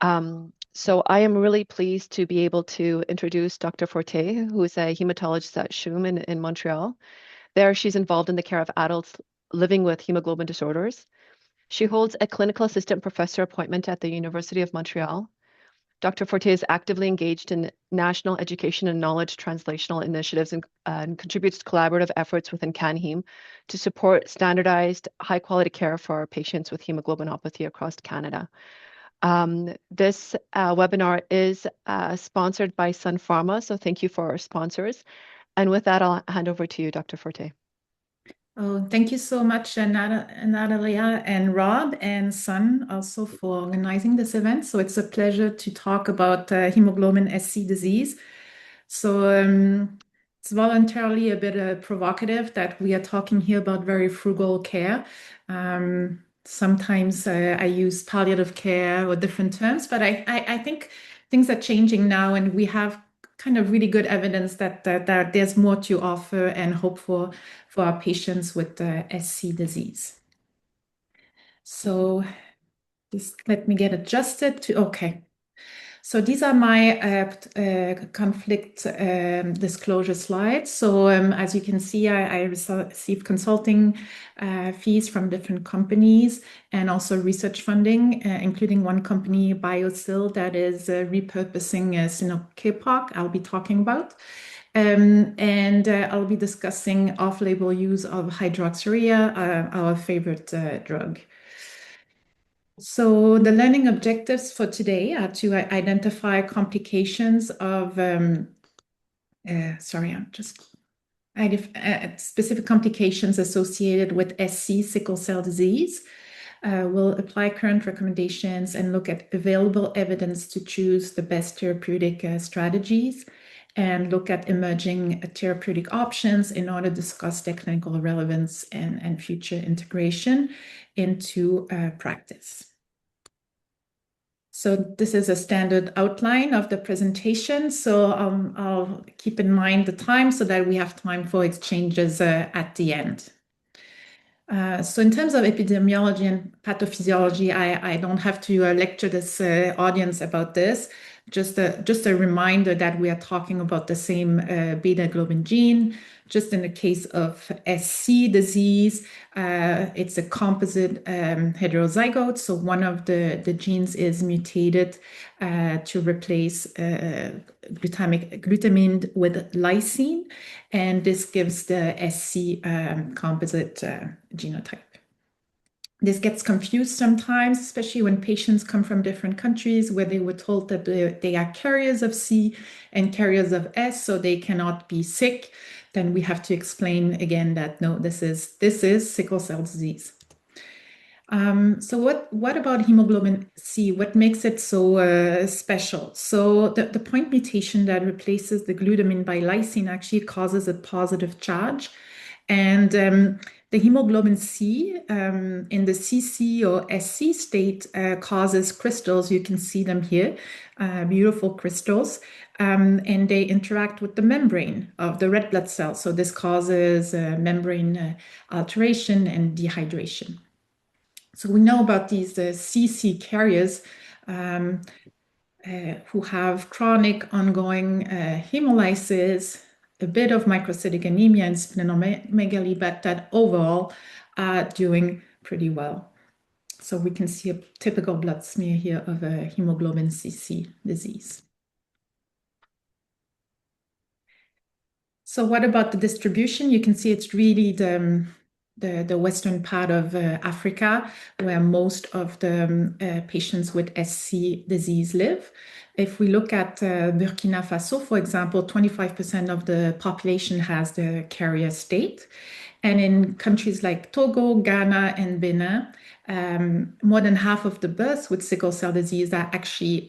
So I am really pleased to be able to introduce Dr. Forte, who is a hematologist at CHUM in Montreal. There, she's involved in the care of adults living with hemoglobin disorders. She holds a clinical assistant professor appointment at the University of Montreal. Dr. Forte is actively engaged in national education and knowledge translational initiatives and contributes to collaborative efforts within CanHaem to support standardized, high-quality care for patients with hemoglobinopathy across Canada. This webinar is sponsored by Sun Pharma, so thank you for our sponsors. And with that, I'll hand over to you, Dr. Forte. Oh, thank you so much, Natalia and Rob and Sun also for organizing this event. So it's a pleasure to talk about hemoglobin SC disease. So it's voluntarily a bit provocative that we are talking here about very frugal care. Sometimes I use palliative care or different terms, but I think things are changing now, and we have kind of really good evidence that there's more to offer and hope for our patients with SC disease. So just let me get adjusted to, okay. So these are my conflict disclosure slides. So as you can see, I receive consulting fees from different companies and also research funding, including one company, BioSil, that is repurposing Sinokepak I'll be talking about. And I'll be discussing off-label use of hydroxyurea, our favorite drug. So the learning objectives for today are to identify complications of, specific complications associated with SC, sickle cell disease. We'll apply current recommendations and look at available evidence to choose the best therapeutic strategies, and look at emerging therapeutic options in order to discuss their clinical relevance and future integration into practice. So this is a standard outline of the presentation. So I'll keep in mind the time so that we have time for exchanges at the end. So in terms of epidemiology and pathophysiology, I don't have to lecture this audience about this. Just a reminder that we are talking about the same beta globin gene. Just in the case of SC disease, it's a composite heterozygote. So one of the genes is mutated to replace glutamine with lysine, and this gives the SC composite genotype. This gets confused sometimes, especially when patients come from different countries where they were told that they are carriers of C and carriers of S, so they cannot be sick. Then we have to explain again that no, this is sickle cell disease. So what about hemoglobin C? What makes it so special? So the point mutation that replaces the glutamine by lysine actually causes a positive charge, and the hemoglobin C in the CC or SC state causes crystals. You can see them here, beautiful crystals, and they interact with the membrane of the red blood cell. So this causes membrane alteration and dehydration. So we know about these CC carriers who have chronic ongoing hemolysis, a bit of microcytic anemia and splenomegaly, but that overall are doing pretty well. So we can see a typical blood smear here of a hemoglobin CC disease. So what about the distribution? You can see it's really the western part of Africa, where most of the patients with SC disease live. If we look at Burkina Faso, for example, 25% of the population has the carrier state. And in countries like Togo, Ghana, and Benin, more than half of the births with sickle cell disease are actually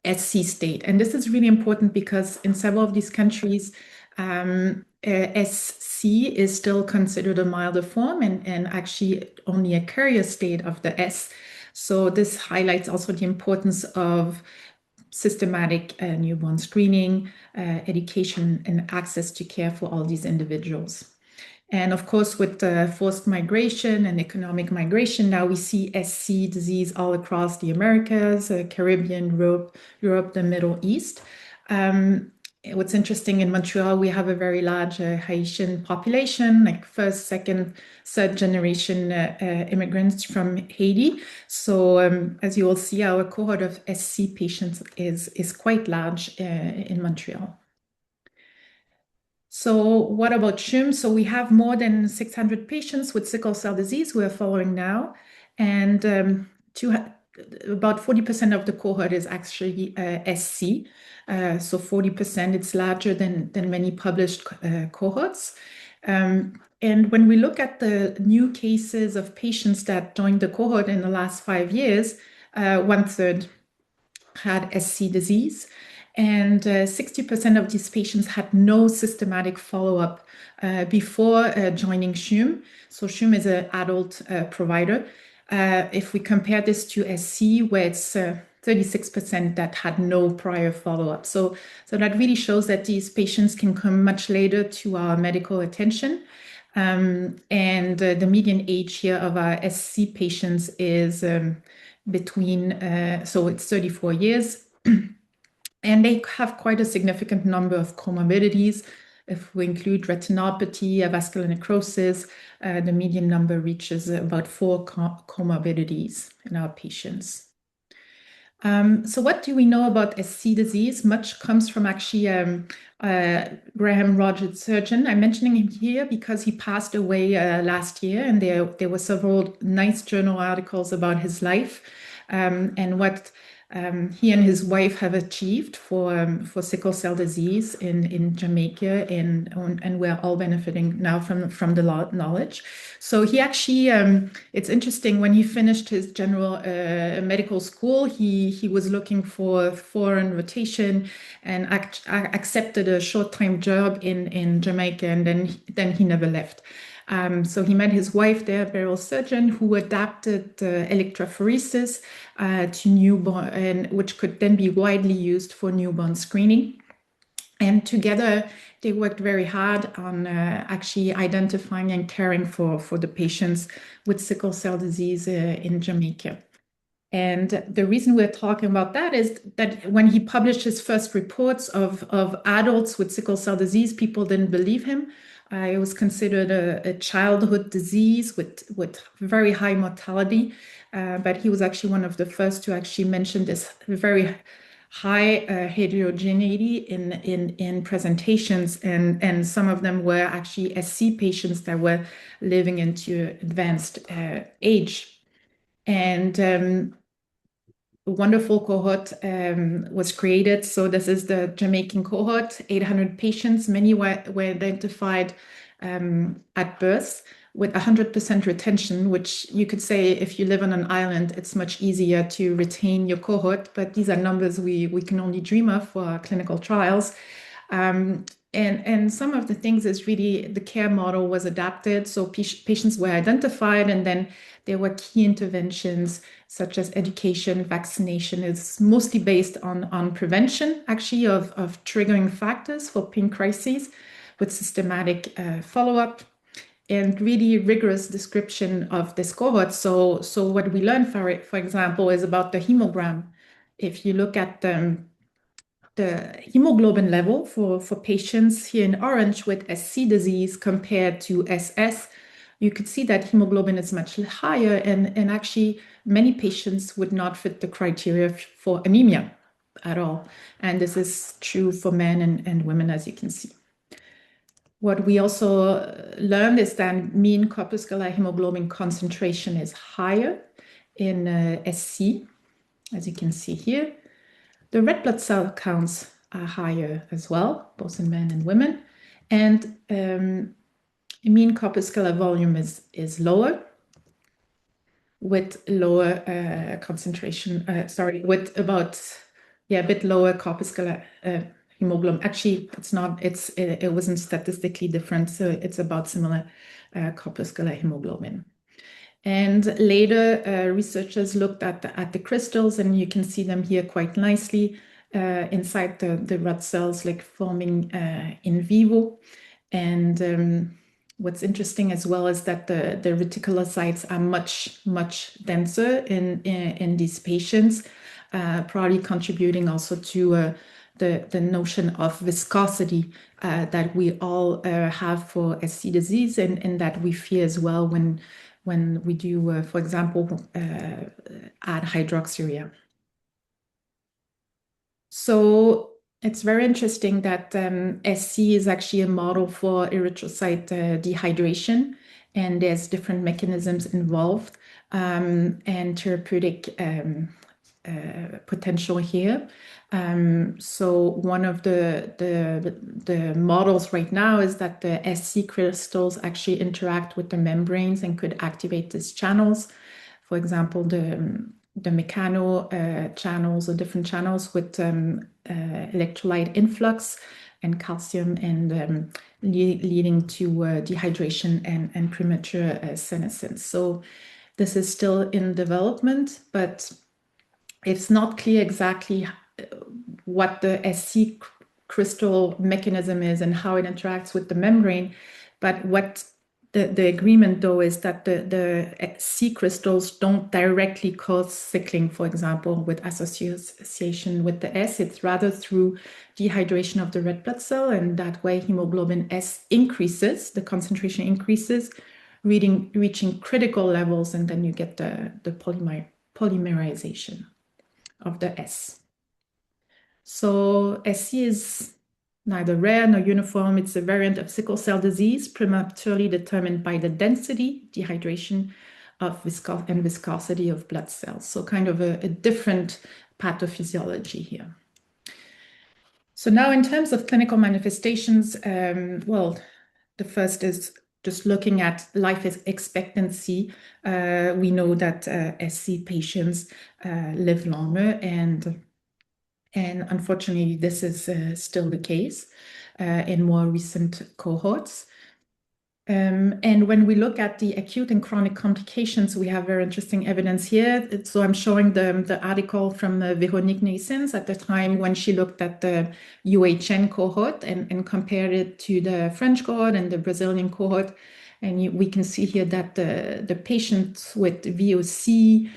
SC state. And this is really important because in several of these countries, SC is still considered a milder form and actually only a carrier state of the S. So this highlights also the importance of systematic newborn screening, education, and access to care for all these individuals. And of course, with forced migration and economic migration, now we see SC disease all across the Americas, Caribbean, Europe, the Middle East. What's interesting in Montreal, we have a very large Haitian population, like first, second, third generation immigrants from Haiti. So as you will see, our cohort of SC patients is quite large in Montreal. So what about CHUM? So we have more than 600 patients with sickle cell disease we are following now. And about 40% of the cohort is actually SC. So 40%, it's larger than many published cohorts. And when we look at the new cases of patients that joined the cohort in the last 5 years, 1/3 had SC disease. And 60% of these patients had no systematic follow-up before joining CHUM. So CHUM is an adult provider. If we compare this to SC, where it's 36% that had no prior follow-up. So that really shows that these patients can come much later to our medical attention. And the median age here of our SC patients is so it's 34 years. And they have quite a significant number of comorbidities. If we include retinopathy, vascular necrosis, the median number reaches about 4 comorbidities in our patients. So what do we know about SC disease? Much comes from actually Graham Rogers, surgeon. I'm mentioning him here because he passed away last year, and there were several nice journal articles about his life and what he and his wife have achieved for sickle cell disease in Jamaica, and we're all benefiting now from the knowledge. So he actually, it's interesting, when he finished his general medical school, he was looking for foreign rotation and accepted a short-time job in Jamaica, and then he never left. So he met his wife there, a burial surgeon, who adapted electrophoresis to newborn, and which could then be widely used for newborn screening. And together, they worked very hard on actually identifying and caring for the patients with sickle cell disease in Jamaica. And the reason we're talking about that is that when he published his first reports of adults with sickle cell disease, people didn't believe him. It was considered a childhood disease with very high mortality, but he was actually one of the first to actually mention this very high heterogeneity in presentations, and some of them were actually SC patients that were living into advanced age. And a wonderful cohort was created. So this is the Jamaican cohort, 800 patients. Many were identified at birth with 100% retention, which you could say if you live on an island, it's much easier to retain your cohort. But these are numbers we can only dream of for our clinical trials. And some of the things is really the care model was adapted. So patients were identified, and then there were key interventions such as education, vaccination. It's mostly based on prevention, actually, of triggering factors for pain crises with systematic follow-up and really rigorous description of this cohort. So what we learned, for example, is about the hemogram. If you look at the hemoglobin level for patients here in orange with SC disease compared to SS, you could see that hemoglobin is much higher, and actually many patients would not fit the criteria for anemia at all. And this is true for men and women, as you can see. What we also learned is that mean corpuscular hemoglobin concentration is higher in SC, as you can see here. The red blood cell counts are higher as well, both in men and women. And mean corpuscular volume is lower with lower concentration, with about, a bit lower corpuscular hemoglobin. Actually, it wasn't statistically different, so it's about similar corpuscular hemoglobin. And later, researchers looked at the crystals, and you can see them here quite nicely inside the red cells, like forming in vivo. And What's interesting as well is that the reticulocytes are much denser in these patients, probably contributing also to the notion of viscosity that we all have for SC disease, and that we fear as well when we do, for example, add hydroxyurea. So it's very interesting that SC is actually a model for erythrocyte dehydration, and there's different mechanisms involved and therapeutic potential here. So one of the models right now is that the SC crystals actually interact with the membranes and could activate these channels. For example, the mechano channels or different channels with electrolyte influx and calcium, and leading to dehydration and premature senescence. So this is still in development, but it's not clear exactly what the SC crystal mechanism is and how it interacts with the membrane. But what the agreement, though, is that the C crystals don't directly cause sickling, for example, with association with the S. It's rather through dehydration of the red blood cell, and that way hemoglobin S increases, the concentration increases, reaching critical levels, and then you get the polymerization of the S. So SC is neither rare nor uniform. It's a variant of sickle cell disease, prematurely determined by the density, dehydration of and viscosity of blood cells. So kind of a different pathophysiology here. So now in terms of clinical manifestations, well, the first is just looking at life expectancy. We know that SC patients live longer, and unfortunately, this is still the case in more recent cohorts. And when we look at the acute and chronic complications, we have very interesting evidence here. So I'm showing the article from Véronique Naessens at the time when she looked at the UHN cohort and compared it to the French cohort and the Brazilian cohort. And we can see here that the patients with VOC,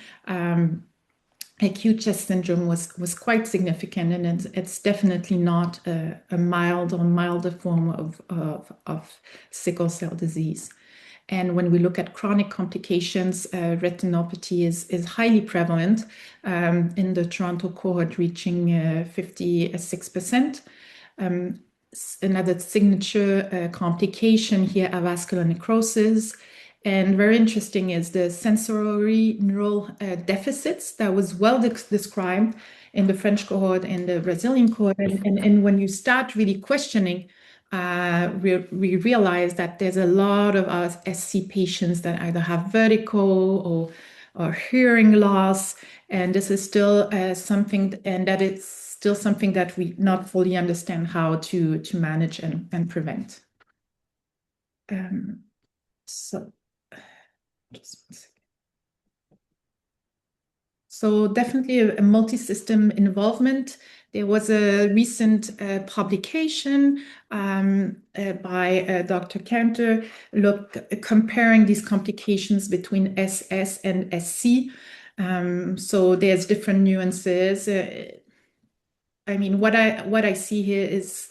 acute chest syndrome was quite significant, and it's definitely not a mild or milder form of sickle cell disease. And when we look at chronic complications, retinopathy is highly prevalent in the Toronto cohort, reaching 56%. Another signature complication here, avascular necrosis. And very interesting is the sensory neural deficits that was well described in the French cohort and the Brazilian cohort. And when you start really questioning, we realize that there's a lot of our SC patients that either have vertigo or hearing loss. And this is still something, and that it's still something that we not fully understand how to manage and prevent. So just one second. So definitely a multi-system involvement. There was a recent publication by Dr. Cantor comparing these complications between SS and SC. So there's different nuances. I mean, what I see here is,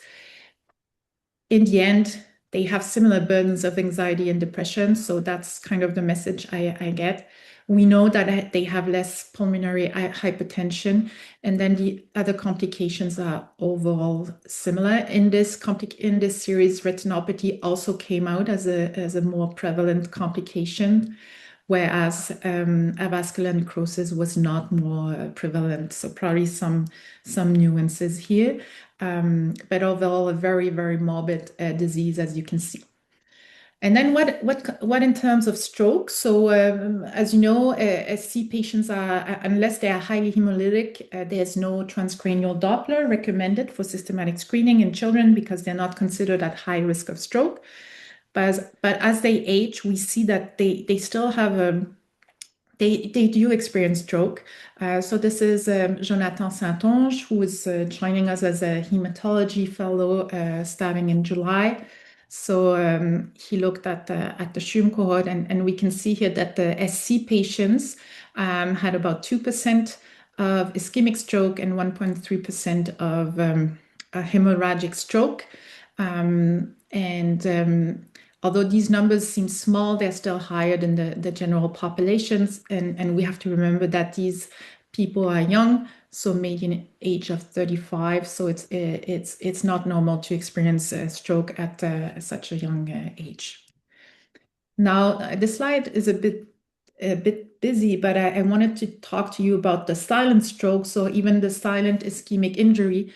in the end, they have similar burdens of anxiety and depression. So that's kind of the message I get. We know that they have less pulmonary hypertension, and then the other complications are overall similar. In this series, retinopathy also came out as a more prevalent complication, whereas avascular necrosis was not more prevalent. So probably some nuances here. But overall, a very, very morbid disease, as you can see. And then what in terms of stroke? So as you know, SC patients are, unless they are highly hemolytic, there's no transcranial Doppler recommended for systematic screening in children because they're not considered at high risk of stroke. But as they age, we see that they still have they do experience stroke. So this is Jonathan Saint-Onge, who is joining us as a hematology fellow starting in July. So he looked at the CHUM cohort, and we can see here that the SC patients had about 2% of ischemic stroke and 1.3% of a hemorrhagic stroke. Although these numbers seem small, they're still higher than the general populations. And we have to remember that these people are young, so median age of 35. So it's not normal to experience a stroke at such a young age. Now, this slide is a bit busy, but I wanted to talk to you about the silent stroke. So even the silent ischemic injury,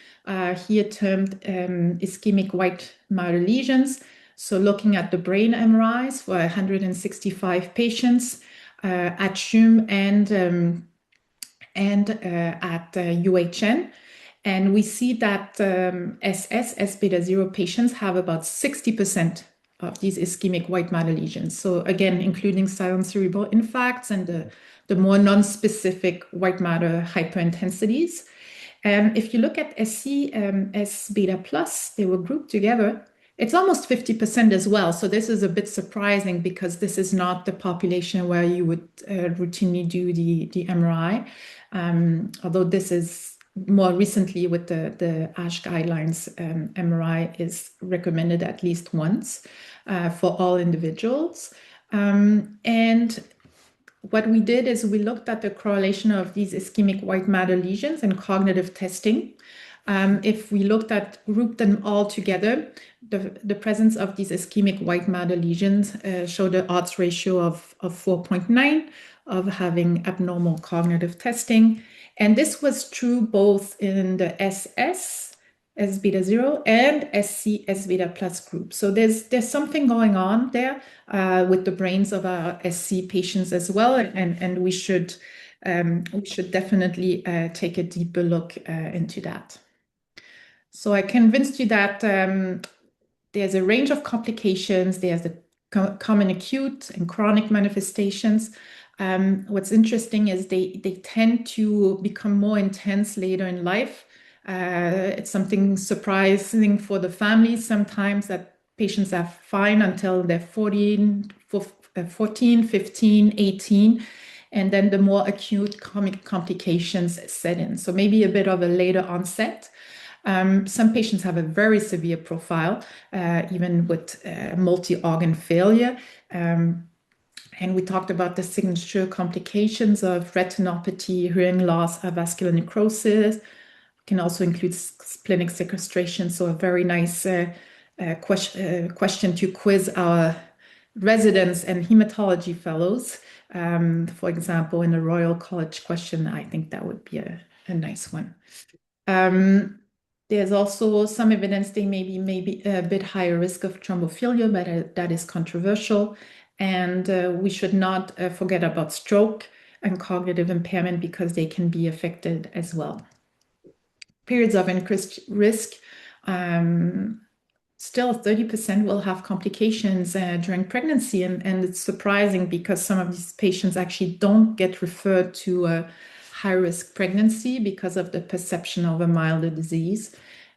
here termed ischemic white matter lesions. So looking at the brain MRIs for 165 patients at CHUM and at UHN. And we see that S beta 0 patients have about 60% of these ischemic white matter lesions. So again, including silent cerebral infarcts and the more non-specific white matter hyperintensities. If you look at SC, S beta plus, they were grouped together. It's almost 50% as well. So this is a bit surprising because this is not the population where you would routinely do the MRI. Although this is more recently with the ASH guidelines, MRI is recommended at least once for all individuals. And what we did is we looked at the correlation of these ischemic white matter lesions and cognitive testing. If we grouped them all together, the presence of these ischemic white matter lesions showed an odds ratio of 4.9 of having abnormal cognitive testing. And this was true both in the SS, S beta 0, and SC, S beta plus group. So there's something going on there with the brains of our SC patients as well, and we should definitely take a deeper look into that. So I convinced you that there's a range of complications. There's the common acute and chronic manifestations. What's interesting is they tend to become more intense later in life. It's something surprising for the families sometimes that patients are fine until they're 14, 15, 18. And then the more acute complications set in. So maybe a bit of a later onset. Some patients have a very severe profile, even with multi-organ failure. And we talked about the signature complications of retinopathy, hearing loss, avascular necrosis. Can also include splenic sequestration. So a very nice question to quiz our residents and hematology fellows. For example, in the Royal College question, I think that would be a nice one. There's also some evidence they may be a bit higher risk of thrombophilia, but that is controversial. And we should not forget about stroke and cognitive impairment because they can be affected as well. Periods of increased risk, still 30% will have complications during pregnancy. And it's surprising because some of these patients actually don't get referred to a high-risk pregnancy because of the perception of a milder disease.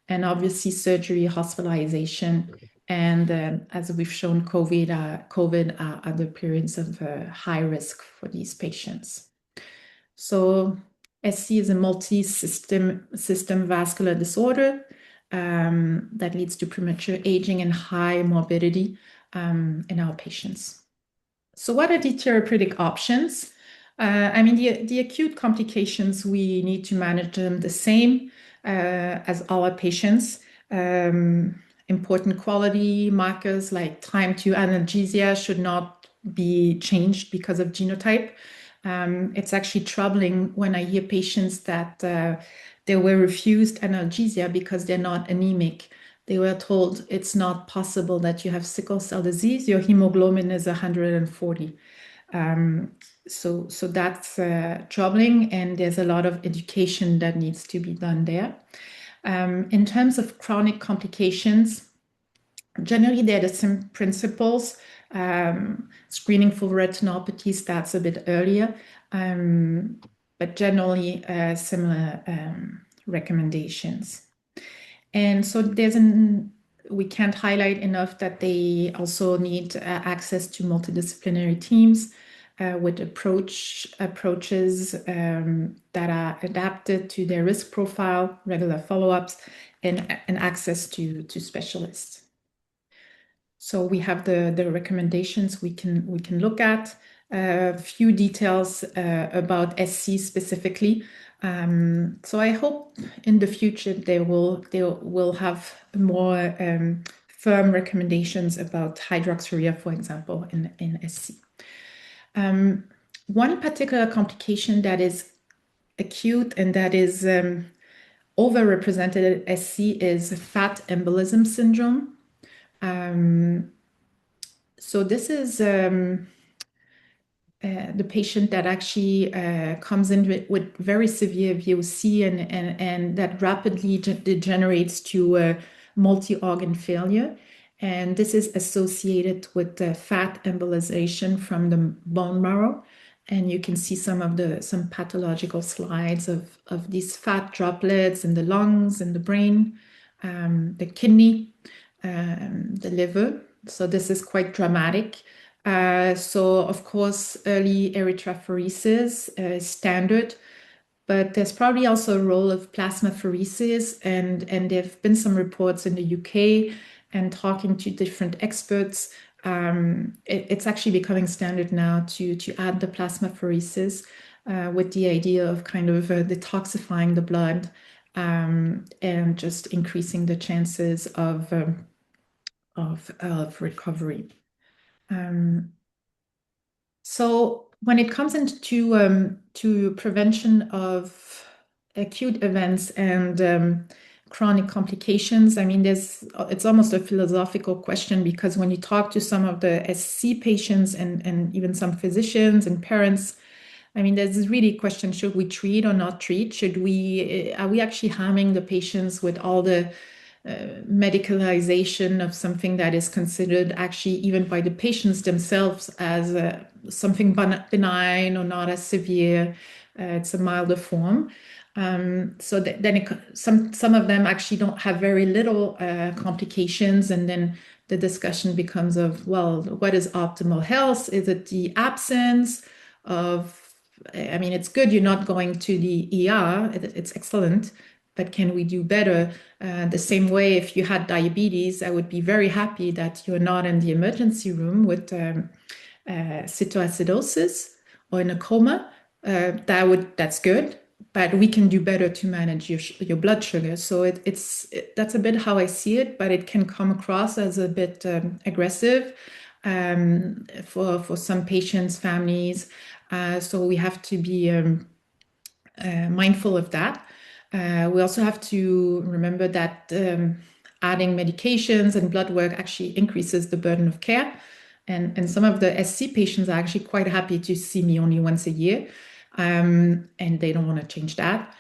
And obviously surgery, hospitalization, and as we've shown, COVID are other periods of high risk for these patients. So SC is a multi-system vascular disorder that leads to premature aging and high morbidity in our patients. So what are the therapeutic options? I mean, the acute complications, we need to manage them the same as our patients. Important quality markers like time to analgesia should not be changed because of genotype. It's actually troubling when I hear patients that they were refused analgesia because they're not anemic. They were told it's not possible that you have sickle cell disease. Your hemoglobin is 140. So that's troubling, and there's a lot of education that needs to be done there. In terms of chronic complications, generally they're the same principles. Screening for retinopathy starts a bit earlier, but generally similar recommendations. And so there's we can't highlight enough that they also need access to multidisciplinary teams with approaches that are adapted to their risk profile, regular follow-ups, and access to specialists. So we have the recommendations we can look at. A few details about SC specifically. So I hope in the future they will have more firm recommendations about hydroxyurea, for example, in SC. One particular complication that is acute and that is overrepresented at SC is fat embolism syndrome. So this is the patient that actually comes in with very severe VOC and that rapidly degenerates to multi-organ failure. And this is associated with fat embolization from the bone marrow. And you can see some pathological slides of these fat droplets in the lungs, in the brain, the kidney, the liver. So this is quite dramatic. So of course, early erythrophoresis is standard, but there's probably also a role of plasmapheresis, and there have been some reports in the UK and talking to different experts. It's actually becoming standard now to add the plasmapheresis with the idea of kind of detoxifying the blood and just increasing the chances of recovery. So when it comes into to prevention of acute events and chronic complications, I mean, it's almost a philosophical question, because when you talk to some of the SC patients and even some physicians and parents, I mean, there's this really question: should we treat or not treat? Are we actually harming the patients with all the medicalization of something that is considered actually even by the patients themselves as something benign or not as severe? It's a milder form. So then some of them actually don't have very little complications, and then the discussion becomes of, well, what is optimal health? Is it the absence of, I mean, it's good you're not going to the ER, it's excellent, but can we do better? The same way, if you had diabetes, I would be very happy that you're not in the emergency room with ketoacidosis or in a coma. That's good, but we can do better to manage your blood sugar. So that's a bit how I see it, but it can come across as a bit aggressive for some patients, families. So we have to be mindful of that. We also have to remember that adding medications and blood work actually increases the burden of care. And some of the SC patients are actually quite happy to see me only once a year, and they don't want to change that.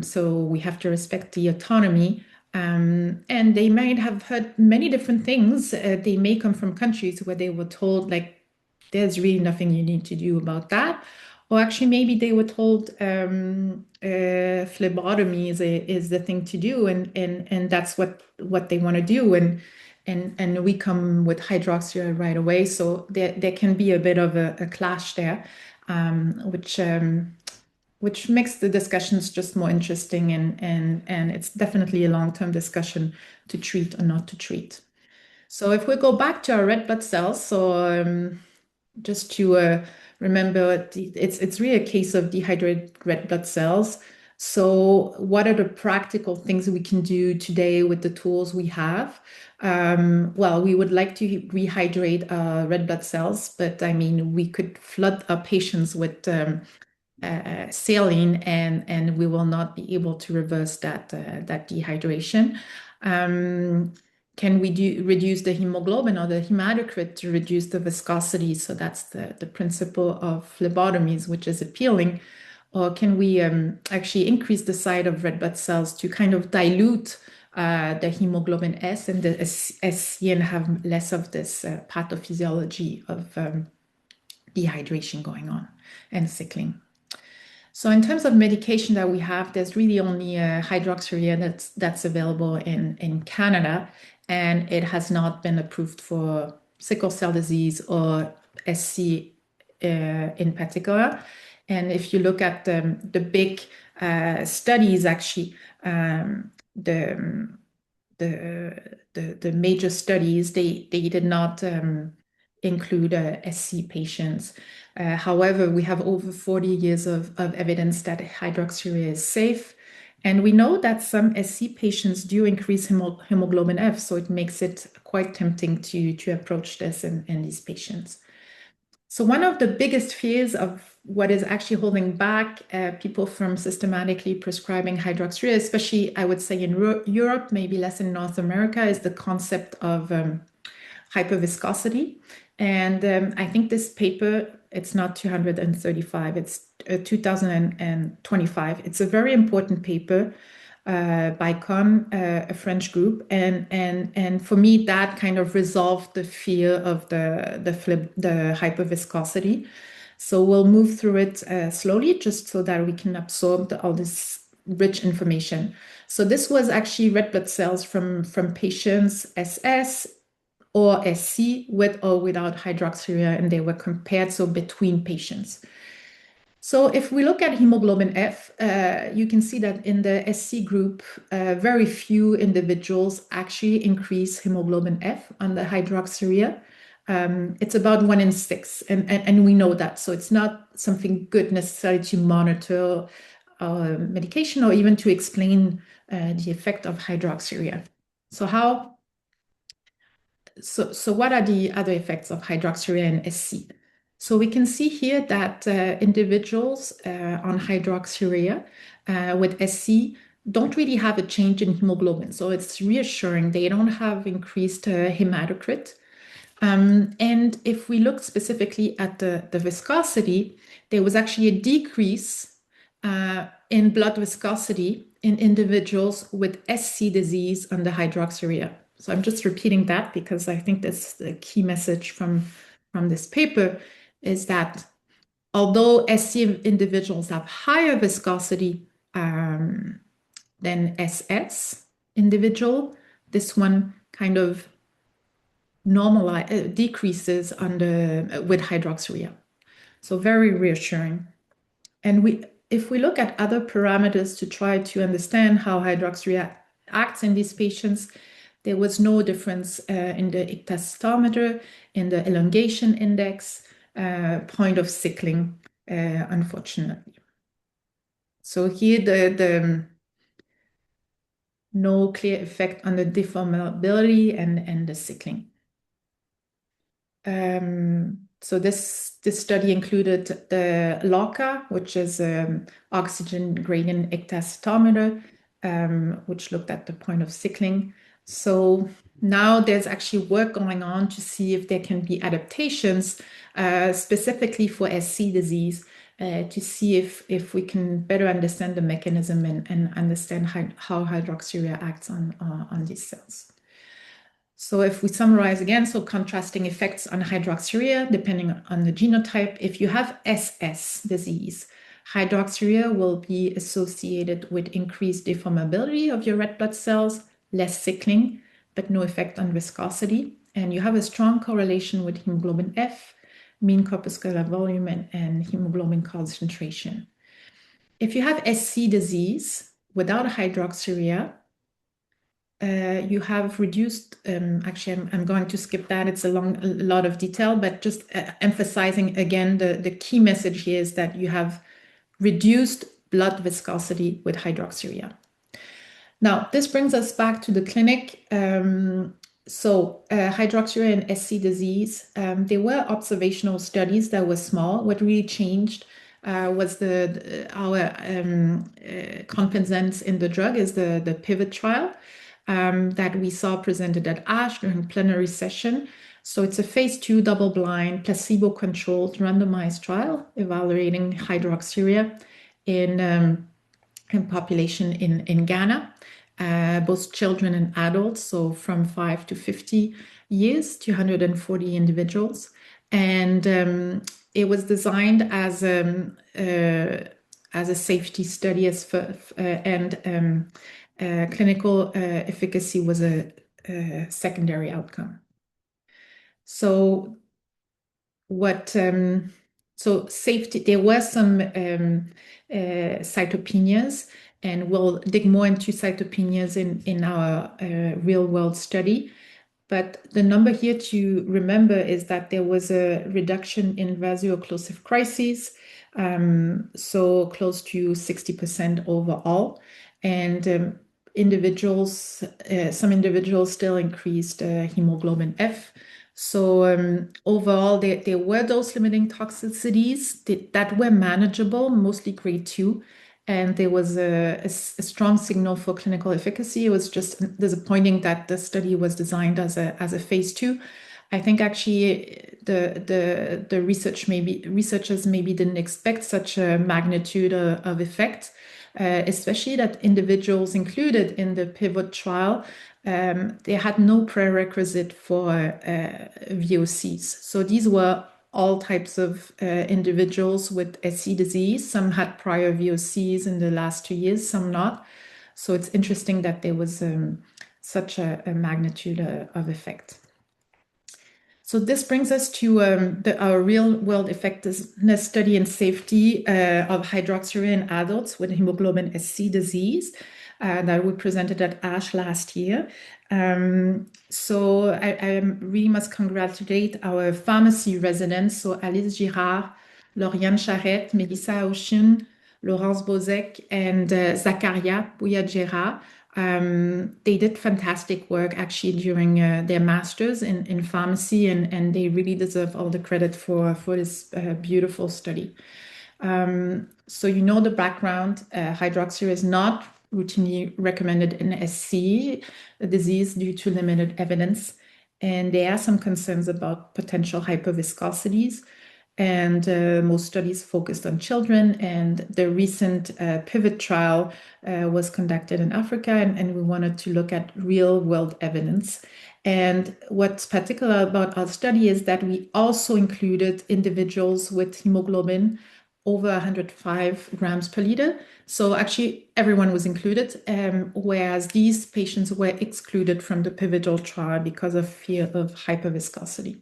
So we have to respect the autonomy. And they might have heard many different things. They may come from countries where they were told, like, there's really nothing you need to do about that. Or actually, maybe they were told phlebotomy is the thing to do, and that's what they want to do. And we come with hydroxyurea right away. So there can be a bit of a clash there, which makes the discussions just more interesting, and it's definitely a long-term discussion to treat or not to treat. So if we go back to our red blood cells, so just to remember, it's really a case of dehydrated red blood cells. So what are the practical things we can do today with the tools we have? Well, we would like to rehydrate red blood cells, but I mean, we could flood our patients with saline, and we will not be able to reverse that dehydration. Can we reduce the hemoglobin or the hematocrit to reduce the viscosity? So that's the principle of phlebotomies, which is appealing. Or can we actually increase the size of red blood cells to kind of dilute the hemoglobin S and the SC and have less of this pathophysiology of dehydration going on and sickling? So in terms of medication that we have, there's really only hydroxyurea that's available in Canada. and it has not been approved for sickle cell disease or SC in particular. And if you look at the big studies, actually, the major studies, they did not include SC patients. However, we have over 40 years of evidence that hydroxyurea is safe. And we know that some SC patients do increase hemoglobin F, so it makes it quite tempting to approach this in these patients. So one of the biggest fears of what is actually holding back people from systematically prescribing hydroxyurea, especially I would say in Europe, maybe less in North America, is the concept of hyperviscosity. And I think this paper, it's not 235, it's 2025. It's a very important paper by a French group, and for me that kind of resolved the fear of the hyperviscosity. So we'll move through it slowly, just so that we can absorb all this rich information. So this was actually red blood cells from patients SS or SC with or without hydroxyurea, and they were compared so between patients. So if we look at hemoglobin F, you can see that in the SC group, very few individuals actually increase hemoglobin F on the hydroxyurea. It's about 1 in 6, and we know that. So it's not something good necessarily to monitor medication or even to explain the effect of hydroxyurea. So what are the other effects of hydroxyurea in SC? So we can see here that individuals on hydroxyurea with SC don't really have a change in hemoglobin. So it's reassuring. They don't have increased hematocrit. And if we look specifically at the viscosity, there was actually a decrease in blood viscosity in individuals with SC disease on the hydroxyurea. So I'm just repeating that because I think that's the key message from this paper, is that although SC individuals have higher viscosity than SS individual, this one kind of decreases with hydroxyurea. So very reassuring. And if we look at other parameters to try to understand how hydroxyurea acts in these patients, there was no difference in the ectacytometer, in the elongation index, point of sickling, unfortunately. So here the no clear effect on the deformability and the sickling. So this study included the LOCA, which is oxygen gradient ectacytometer, which looked at the point of sickling. So now there's actually work going on to see if there can be adaptations specifically for SC disease, to see if we can better understand the mechanism and understand how hydroxyurea acts on these cells. So if we summarize again, so contrasting effects on hydroxyurea depending on the genotype. If you have SS disease, hydroxyurea will be associated with increased deformability of your red blood cells, less sickling, but no effect on viscosity. And you have a strong correlation with hemoglobin F, mean corpuscular volume, and hemoglobin concentration. If you have SC disease without hydroxyurea, you have reduced, actually, I'm going to skip that. It's a lot of detail, but just emphasizing again, the key message here is that you have reduced blood viscosity with hydroxyurea. Now, this brings us back to the clinic. So hydroxyurea and SC disease, there were observational studies that were small. What really changed was our confidence in the drug is the PIVOT trial that we saw presented at ASH during plenary session. So it's a phase 2 double-blind, placebo-controlled, randomized trial evaluating hydroxyurea in population in Ghana, both children and adults, so from 5 to 50 years, 240 individuals. And it was designed as a safety study, and clinical efficacy was a secondary outcome. So safety, there were some cytopenias, and we'll dig more into cytopenias in our real world study. But the number here to remember is that there was a reduction in vaso-occlusive crises, so close to 60% overall. And some individuals still increased hemoglobin F. So overall, there were dose-limiting toxicities that were manageable, mostly grade 2. And there was a strong signal for clinical efficacy. It was just disappointing that the study was designed as a phase 2. I think actually the researchers maybe didn't expect such a magnitude of effect, especially that individuals included in the pivot trial, they had no prerequisite for VOCs. So these were all types of individuals with SC disease. Some had prior VOCs in the last 2 years, some not. So it's interesting that there was such a magnitude of effect. So this brings us to our real-world effectiveness study and safety of hydroxyurea in adults with hemoglobin SC disease that we presented at ASH last year. So I really must congratulate our pharmacy residents, so Alice Girard, Lauriane Charette, Melissa Auchin, Laurence Bozek, and Zakaria Bouyadjera. They did fantastic work actually during their masters in pharmacy, and they really deserve all the credit for this beautiful study. So you know the background, hydroxyurea is not routinely recommended in SC disease due to limited evidence, and there are some concerns about potential hyperviscosities. And most studies focused on children, and the recent pivot trial was conducted in Africa, and we wanted to look at real world evidence. And what's particular about our study is that we also included individuals with hemoglobin over 105 grams per liter. So actually everyone was included, whereas these patients were excluded from the pivotal trial because of fear of hyperviscosity.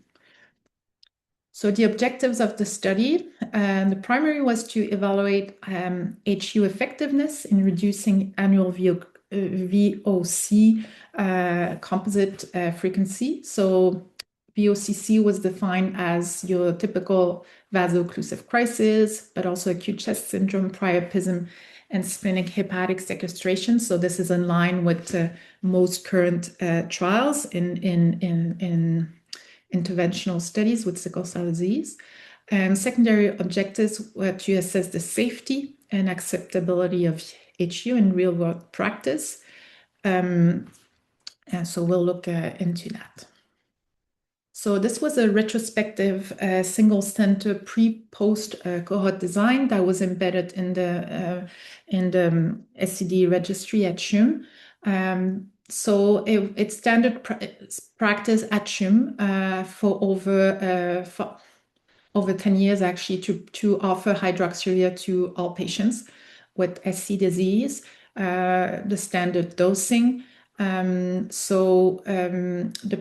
So the objectives of the study, the primary was to evaluate HU effectiveness in reducing annual VOC composite frequency. So VOCC was defined as your typical vaso-occlusive crisis, but also acute chest syndrome, priapism, and splenic hepatic sequestration. So this is in line with most current trials in interventional studies with sickle cell disease. And secondary objectives were to assess the safety and acceptability of HU in real world practice. And so we'll look into that. So this was a retrospective single center pre-post cohort design that was embedded in the SCD registry at CHUM. So it's standard practice at CHUM for over 10 years actually to offer hydroxyurea to all patients with SC disease, the standard dosing. The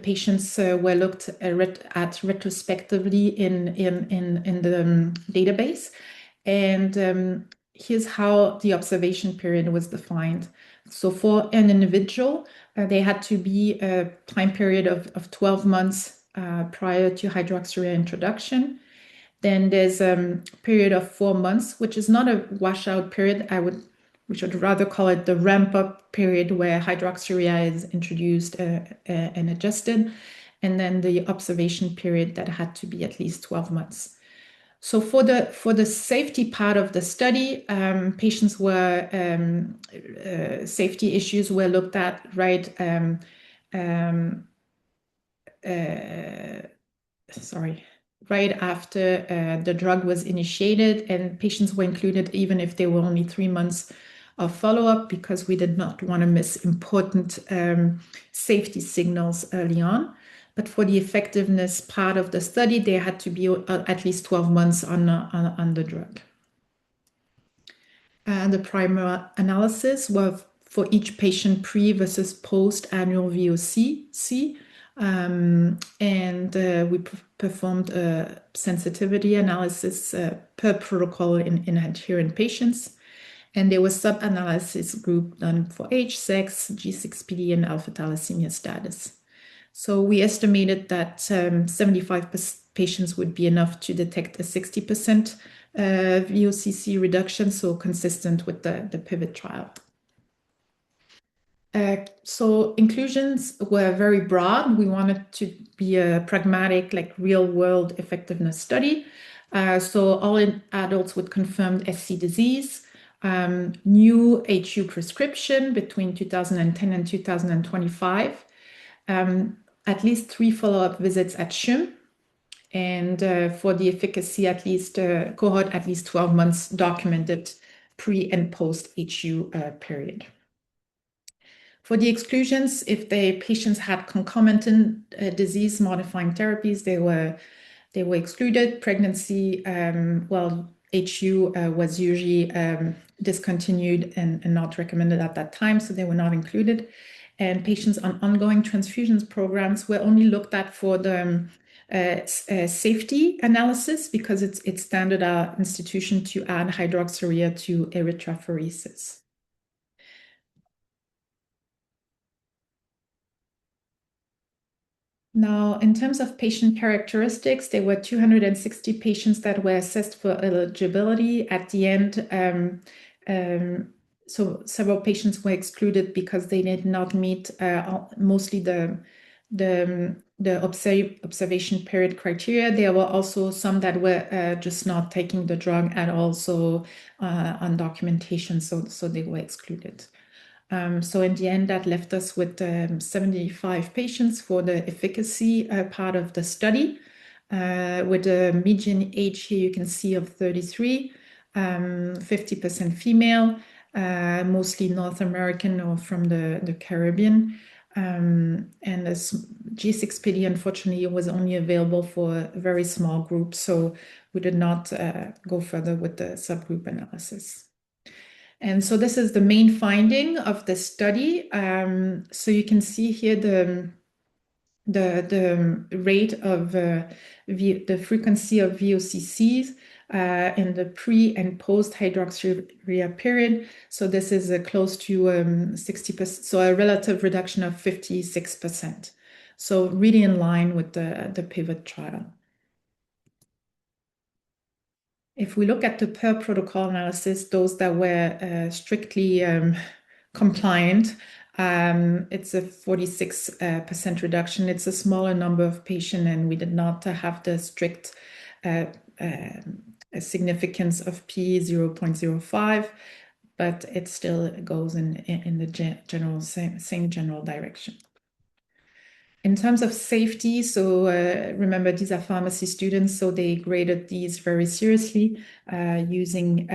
patients were looked at retrospectively in the database. And here's how the observation period was defined. So for an individual, they had to be a time period of 12 months prior to hydroxyurea introduction. Then there's a period of 4 months, which is not a washout period. We should rather call it the ramp-up period where hydroxyurea is introduced and adjusted, and then the observation period that had to be at least 12 months. So for the safety part of the study, patients were safety issues were looked at right after the drug was initiated, and patients were included even if they were only 3 months of follow-up, because we did not want to miss important safety signals early on. But for the effectiveness part of the study, they had to be at least 12 months on the drug. And the primary analysis for each patient pre versus post annual VOC. We performed a sensitivity analysis per protocol in adherent patients. And there was sub-analysis group done for age, sex, G6PD, and alpha thalassemia status. So we estimated that 75 patients would be enough to detect a 60% VOCC reduction, so consistent with the PIVOT trial. So inclusions were very broad. We wanted to be a pragmatic, like real-world effectiveness study. So all adults with confirmed SC disease, new HU prescription between 2010 and 2025, at least 3 follow-up visits at CHUM, and for the efficacy, at least cohort, at least 12 months documented pre and post HU period. For the exclusions, if the patients had concomitant disease-modifying therapies, they were excluded. Pregnancy, HU was usually discontinued and not recommended at that time, so they were not included. And patients on ongoing transfusions programs were only looked at for the safety analysis because it's standard at our institution to add hydroxyurea to erythrophoresis. Now, in terms of patient characteristics, there were 260 patients that were assessed for eligibility. At the end, so several patients were excluded because they did not meet mostly the observation period criteria. There were also some that were just not taking the drug at all, so on documentation, so they were excluded. So in the end, that left us with 75 patients for the efficacy part of the study, with a median age here you can see of 33, 50% female, mostly North American or from the Caribbean. And this G6PD, unfortunately, was only available for a very small group, so we did not go further with the subgroup analysis. And so this is the main finding of the study. So you can see here the rate of the frequency of VOCCs in the pre and post hydroxyurea period. So this is close to 60%, so a relative reduction of 56%. So really in line with the PIVOT trial. If we look at the per protocol analysis, those that were strictly compliant, it's a 46% reduction. It's a smaller number of patients, and we did not have the strict significance of P 0.05, but it still goes in the same general direction. In terms of safety, so remember, these are pharmacy students, so they graded these very seriously using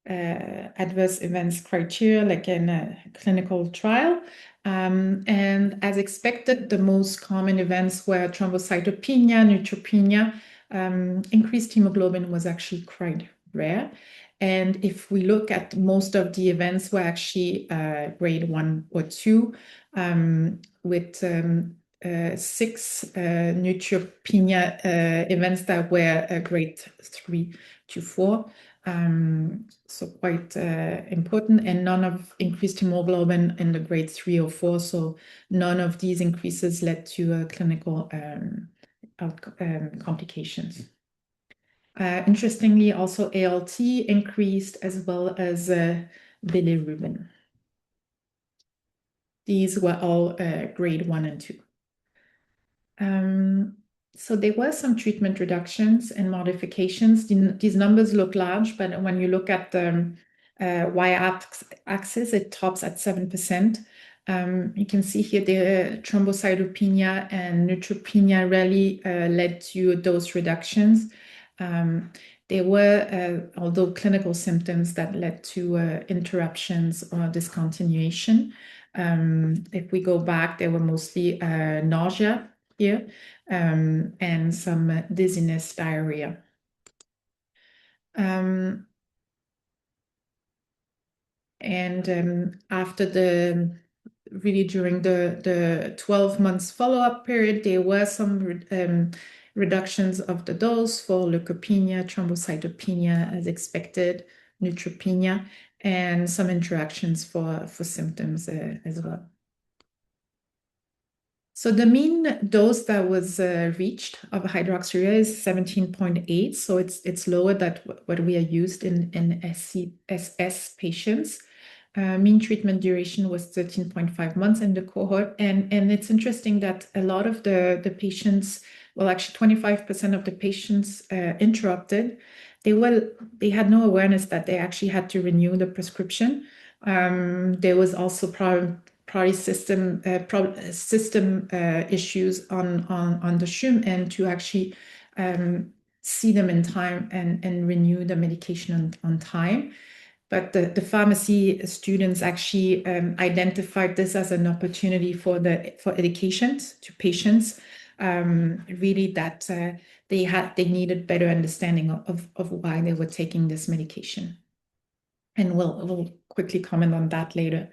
adverse events criteria, like in a clinical trial. And as expected, the most common events were thrombocytopenia, neutropenia. Increased hemoglobin was actually quite rare. And if we look at most of the events were actually grade 1 or 2, with 6 neutropenia events that were grade 3 to 4. So quite important, and none of increased hemoglobin in the grade 3 or 4. So none of these increases led to clinical complications. Interestingly, also ALT increased as well as bilirubin. These were all grade 1 and 2. So there were some treatment reductions and modifications. These numbers look large, but when you look at the y-axis, it tops at 7%. You can see here the thrombocytopenia and neutropenia really led to dose reductions. There were, although clinical symptoms that led to interruptions or discontinuation. If we go back, there were mostly nausea here and some dizziness, diarrhea. And after during the 12 months follow-up period, there were some reductions of the dose for leukopenia, thrombocytopenia as expected, neutropenia, and some interactions for symptoms as well. So the mean dose that was reached of hydroxyurea is 17.8. So it's lower than what we are used in SS patients. Mean treatment duration was 13.5 months in the cohort. And it's interesting that a lot of the patients, well, actually 25% of the patients interrupted. They had no awareness that they actually had to renew the prescription. There was also probably system issues on the CHUM and to actually see them in time and renew the medication on time. But the pharmacy students actually identified this as an opportunity for education to patients, really that they needed better understanding of why they were taking this medication. And we'll quickly comment on that later.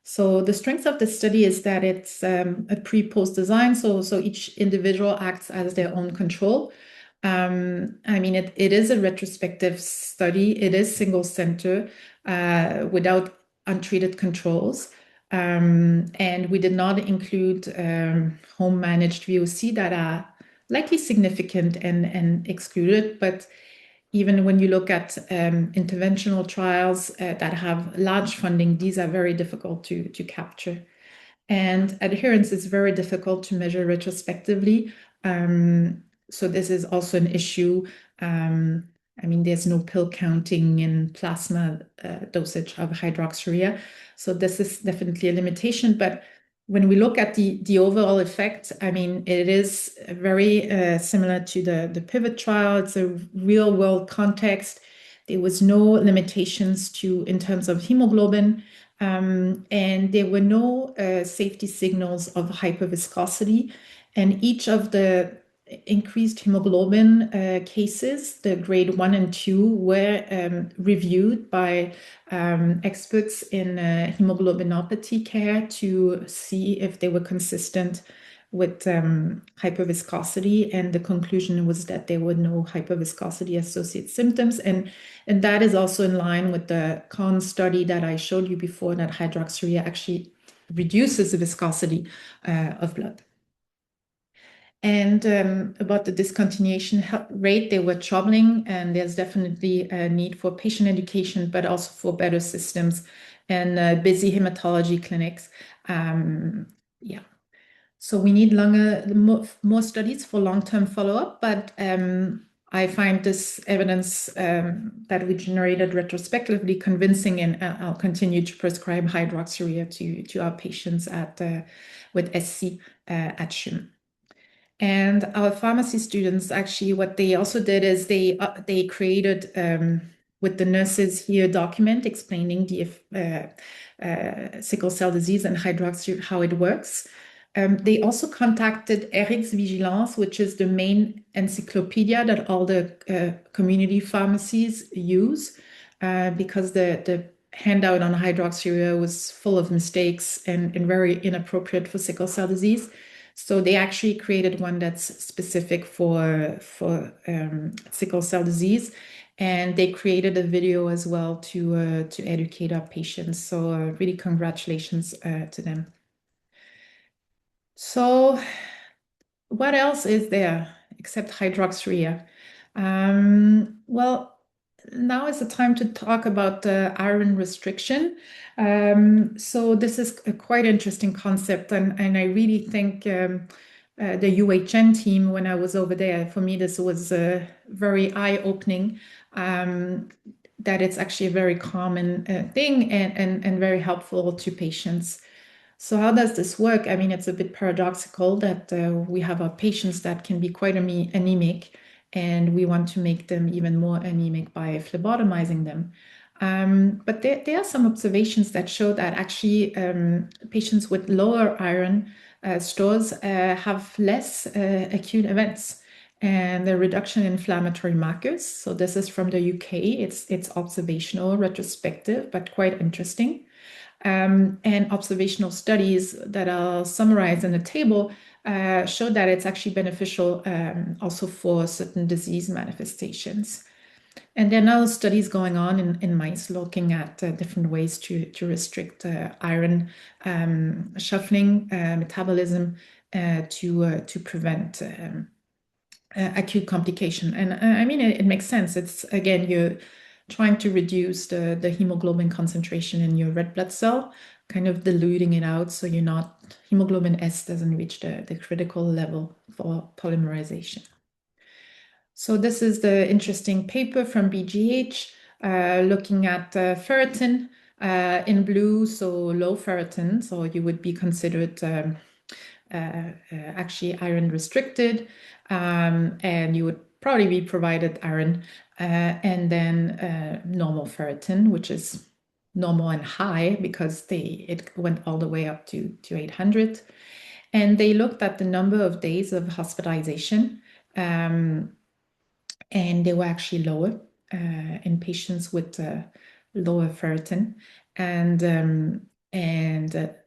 So the strength of the study is that it's a pre-post design, so each individual acts as their own control. I mean, it is a retrospective study. It is single center without untreated controls. And we did not include home managed VOC that are likely significant and excluded, but even when you look at interventional trials that have large funding, these are very difficult to capture. And adherence is very difficult to measure retrospectively. So this is also an issue. I mean, there's no pill counting in plasma dosage of hydroxyurea. So this is definitely a limitation. But when we look at the overall effect, I mean, it is very similar to the PIVOT trial. It's a real world context. There was no limitations in terms of hemoglobin, and there were no safety signals of hyperviscosity. And each of the increased hemoglobin cases, the grade 1 and 2, were reviewed by experts in hemoglobinopathy care to see if they were consistent with hyperviscosity. And the conclusion was that there were no hyperviscosity associated symptoms. And that is also in line with the CON study that I showed you before, that hydroxyurea actually reduces the viscosity of blood. And about the discontinuation rate, they were troubling, and there's definitely a need for patient education, but also for better systems and busy hematology clinics. Yeah. So we need more studies for long-term follow-up, but I find this evidence that we generated retrospectively convincing, and I'll continue to prescribe hydroxyurea to our patients with SC at CHUM. And our pharmacy students, actually, what they also did is they created with the nurses here a document explaining the sickle cell disease and hydroxyurea, how it works. They also contacted Eric's Vigilance, which is the main encyclopedia that all the community pharmacies use, because the handout on hydroxyurea was full of mistakes and very inappropriate for sickle cell disease. So they actually created one that's specific for sickle cell disease, and they created a video as well to educate our patients. So really congratulations to them. So what else is there except hydroxyurea? Well, now is the time to talk about iron restriction. So this is a quite interesting concept, and I really think the UHN team, when I was over there, for me this was very eye-opening, that it's actually a very common thing and very helpful to patients. So how does this work? I mean, it's a bit paradoxical that we have our patients that can be quite anemic, and we want to make them even more anemic by phlebotomizing them. But there are some observations that show that actually patients with lower iron stores have less acute events. and the reduction in inflammatory markers. So this is from the UK. It's observational, retrospective, but quite interesting. And observational studies that are summarized in the table show that it's actually beneficial also for certain disease manifestations. And there are now studies going on in mice looking at different ways to restrict iron shuffling metabolism to prevent acute complication. And I mean, it makes sense. It's again, you're trying to reduce the hemoglobin concentration in your red blood cell, kind of diluting it out so you're not, hemoglobin S doesn't reach the critical level for polymerization. So this is the interesting paper from BGH looking at ferritin in blue, so low ferritin, so you would be considered actually iron restricted, and you would probably be provided iron, and then normal ferritin, which is normal and high because it went all the way up to 800. And they looked at the number of days of hospitalization, and they were actually lower in patients with lower ferritin and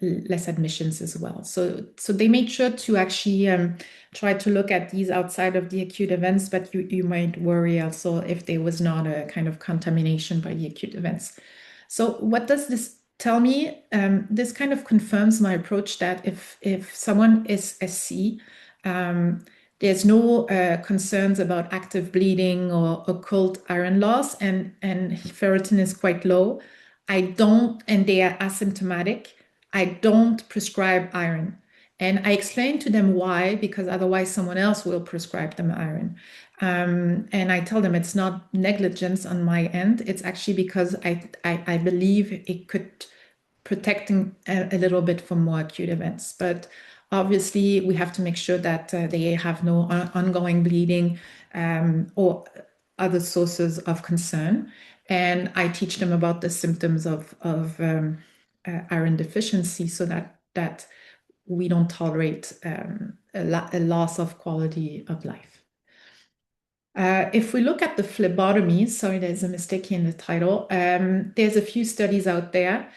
less admissions as well. So they made sure to actually try to look at these outside of the acute events, but you might worry also if there was not a kind of contamination by the acute events. So what does this tell me? This kind of confirms my approach that if someone is SC, there's no concerns about active bleeding or occult iron loss, and ferritin is quite low. And they are asymptomatic. I don't prescribe iron. And I explain to them why, because otherwise someone else will prescribe them iron. And I tell them it's not negligence on my end. It's actually because I believe it could protecting a little bit from more acute events. But obviously, we have to make sure that they have no ongoing bleeding or other sources of concern. And I teach them about the symptoms of iron deficiency so that we don't tolerate a loss of quality of life. If we look at the phlebotomy, sorry, there's a mistake in the title. There's a few studies out there.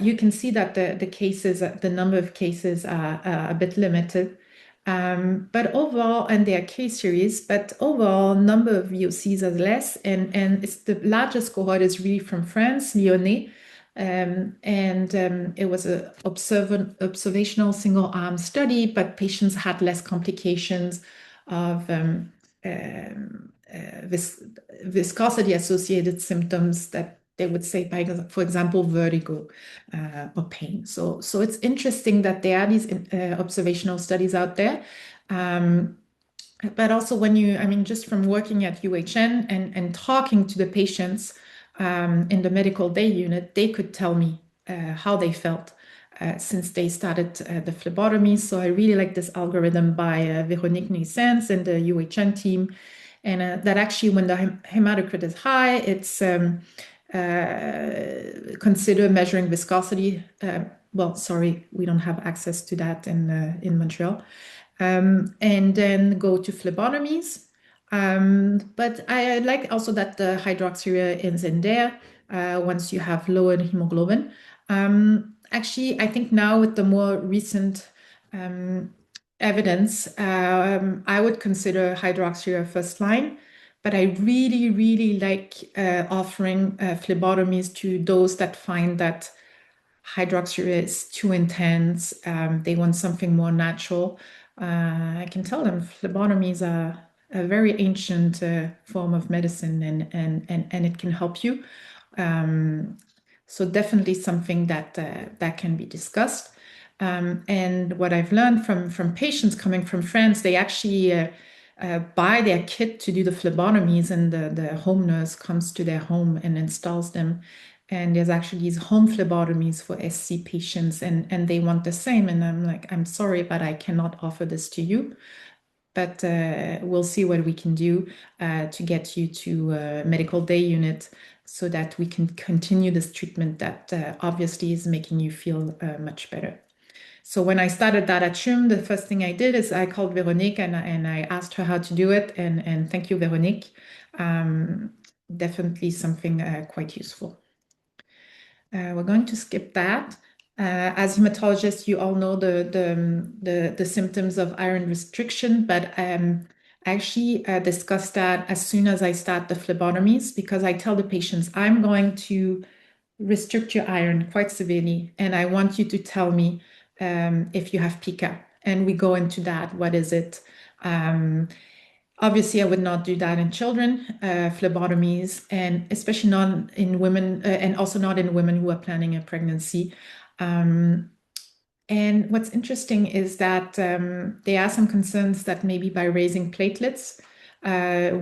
You can see that the number of cases are a bit limited. But overall, and they are case series, but overall number of VOCs are less, and it's the largest cohort is really from France, Lyonnais. It was an observational single arm study, but patients had less complications of viscosity associated symptoms that they would say, for example, vertigo or pain. So it's interesting that there are these observational studies out there. But also just from working at UHN and talking to the patients in the medical day unit, they could tell me how they felt since they started the phlebotomy. So I really like this algorithm by Véronique Naissens and the UHN team. And that actually, when the hematocrit is high, it's consider measuring viscosity. Well, sorry, we don't have access to that in Montreal. And then go to phlebotomies. But I like also that the hydroxyurea is in there once you have lowered hemoglobin. Actually, I think now with the more recent evidence, I would consider hydroxyurea first line, but I really, really like offering phlebotomies to those that find that hydroxyurea is too intense. They want something more natural. I can tell them phlebotomies are a very ancient form of medicine, and it can help you. So definitely something that can be discussed. And what I've learned from patients coming from France, they actually buy their kit to do the phlebotomies, and the home nurse comes to their home and installs them. And there's actually these home phlebotomies for SC patients, and they want the same. And I'm like, I'm sorry, but I cannot offer this to you. But we'll see what we can do to get you to a medical day unit so that we can continue this treatment that obviously is making you feel much better. So when I started that at CHUM, the first thing I did is I called Veronique and I asked her how to do it. And thank you, Veronique. Definitely something quite useful. We're going to skip that. As hematologists, you all know the symptoms of iron restriction, but I actually discuss that as soon as I start the phlebotomies, because I tell the patients, I'm going to restrict your iron quite severely, and I want you to tell me if you have pica. And we go into that. What is it? Obviously, I would not do that in children, phlebotomies, and especially not in women, and also not in women who are planning a pregnancy. And what's interesting is that there are some concerns that maybe by raising platelets,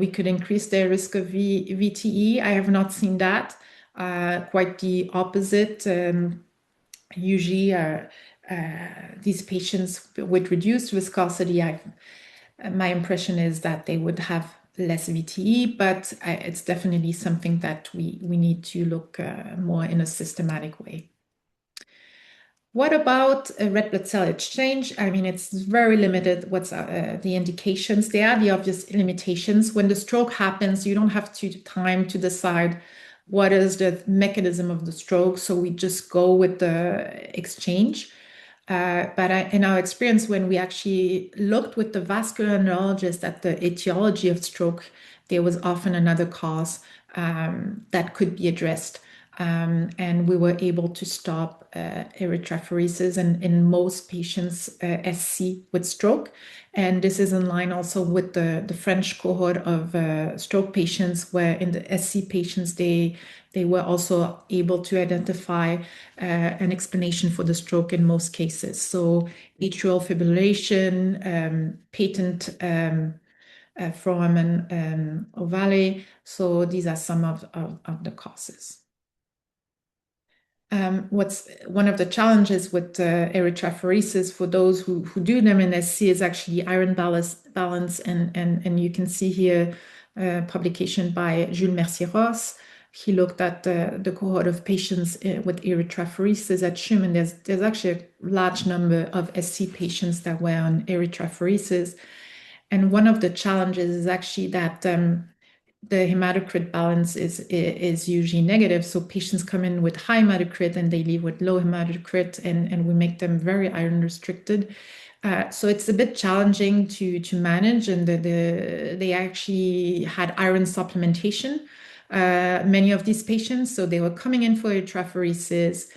we could increase their risk of VTE. I have not seen that. Quite the opposite. Usually, these patients with reduced viscosity, my impression is that they would have less VTE, but it's definitely something that we need to look more in a systematic way. What about red blood cell exchange? I mean, it's very limited. What's the indications? There are the obvious limitations. When the stroke happens, you don't have time to decide what is the mechanism of the stroke. So we just go with the exchange. But in our experience, when we actually looked with the vascular neurologist at the etiology of stroke, there was often another cause that could be addressed. And we were able to stop erythrophoresis in most patients SC with stroke. And this is in line also with the French cohort of stroke patients, where in the SC patients, they were also able to identify an explanation for the stroke in most cases. So atrial fibrillation, patent foramen ovale. So these are some of the causes. What's one of the challenges with erythrophoresis for those who do them in SC is actually iron balance. And you can see here a publication by Jules Mercier-Ross. He looked at the cohort of patients with erythrophoresis at CHUM, and there's actually a large number of SC patients that were on erythrophoresis. And one of the challenges is actually that the hematocrit balance is usually negative. So patients come in with high hematocrit and they leave with low hematocrit, and we make them very iron restricted. So it's a bit challenging to manage, and they actually had iron supplementation, many of these patients. So they were coming in for erythrophoresis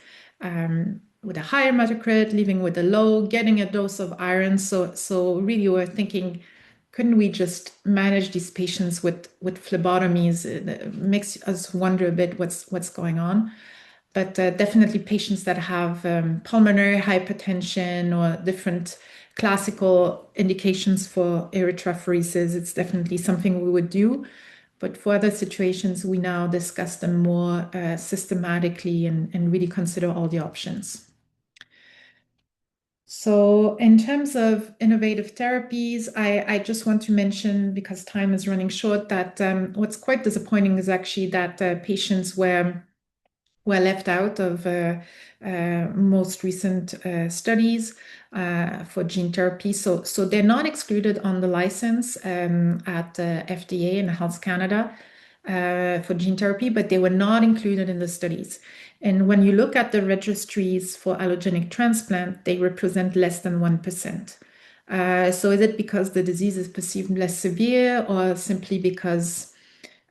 with a higher hematocrit, leaving with a low, getting a dose of iron. So really we're thinking, couldn't we just manage these patients with phlebotomies? It makes us wonder a bit what's going on. But definitely patients that have pulmonary hypertension or different classical indications for erythrophoresis, it's definitely something we would do. But for other situations, we now discuss them more systematically and really consider all the options. So in terms of innovative therapies, I just want to mention, because time is running short, that what's quite disappointing is actually that patients were left out of most recent studies for gene therapy. So they're not excluded on the license at FDA and Health Canada for gene therapy, but they were not included in the studies. And when you look at the registries for allogenic transplant, they represent less than 1%. So is it because the disease is perceived less severe, or simply because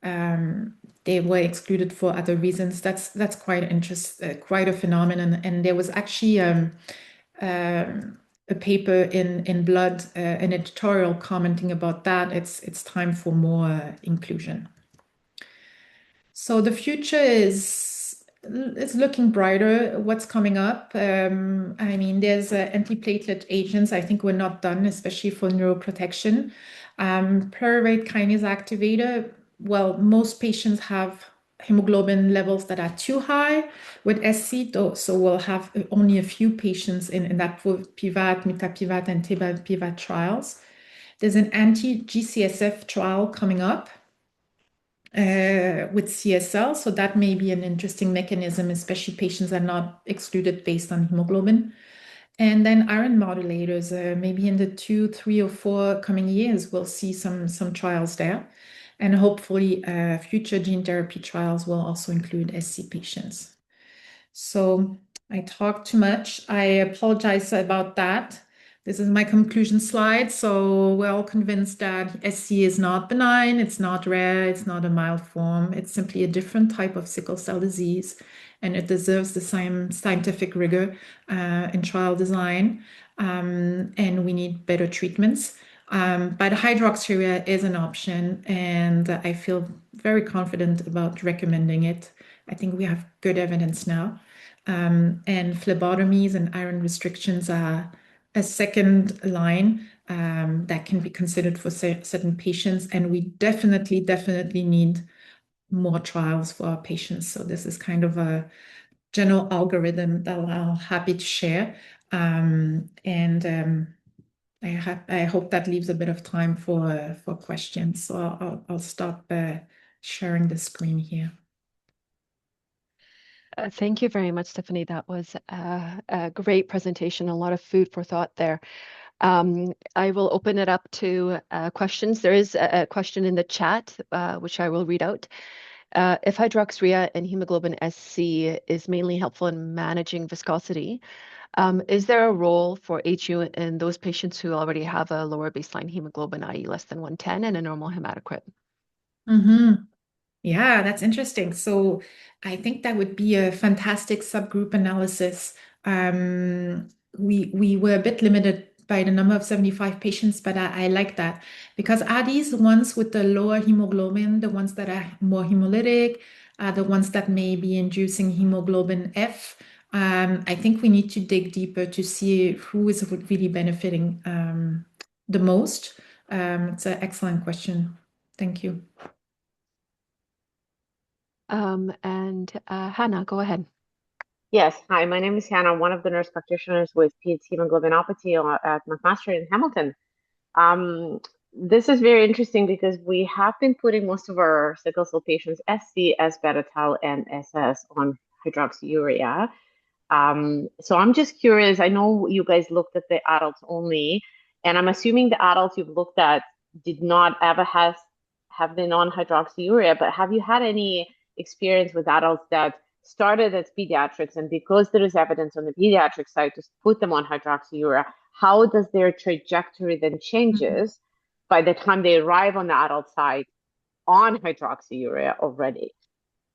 they were excluded for other reasons? That's quite quite a phenomenon. And there was actually a paper in Blood, an editorial commenting about that. It's time for more inclusion. So the future is looking brighter. What's coming up? I mean, there's antiplatelet agents. I think we're not done, especially for neuroprotection. Pyruvate kinase activator. Well, most patients have hemoglobin levels that are too high with SC, so we'll have only a few patients in that PIVAT, mitapivat, and tebapivat trials. There's an anti-GCSF trial coming up with CSL, so that may be an interesting mechanism, especially patients are not excluded based on hemoglobin. And then iron modulators, maybe in the 2, 3, or 4 coming years, we'll see some trials there. And hopefully, future gene therapy trials will also include SC patients. So I talked too much. I apologize about that. This is my conclusion slide. So we're all convinced that SC is not benign, it's not rare, it's not a mild form. It's simply a different type of sickle cell disease, and it deserves the same scientific rigor in trial design. And we need better treatments. But hydroxyurea is an option, and I feel very confident about recommending it. I think we have good evidence now. And phlebotomies and iron restrictions are a second line that can be considered for certain patients. And we definitely need more trials for our patients. So this is kind of a general algorithm that I'm happy to share. I hope that leaves a bit of time for questions. So I'll stop sharing the screen here. Thank you very much, Stéphanie. That was a great presentation, a lot of food for thought there. I will open it up to questions. There is a question in the chat, which I will read out. If hydroxyurea and hemoglobin SC is mainly helpful in managing viscosity, is there a role for HU in those patients who already have a lower baseline hemoglobin, i.e. less than 110 and a normal hematocrit? Mm-hmm. Yeah, that's interesting. So I think that would be a fantastic subgroup analysis. We were a bit limited by the number of 75 patients, but I like that because are these the ones with the lower hemoglobin, the ones that are more hemolytic, are the ones that may be inducing hemoglobin F? I think we need to dig deeper to see who is really benefiting the most. It's an excellent question. Thank you. Hannah, go ahead. Yes, hi, my name is Hannah, one of the nurse practitioners with peds hemoglobinopathy at McMaster in Hamilton. This is very interesting because we have been putting most of our sickle cell patients, SC, S beta tau, and SS, on hydroxyurea. So I'm just curious. I know you guys looked at the adults only, and I'm assuming the adults you've looked at did not ever have been on hydroxyurea, but have you had any experience with adults that started as pediatrics, and because there is evidence on the pediatric side to put them on hydroxyurea, how does their trajectory then changes by the time they arrive on the adult side on hydroxyurea already?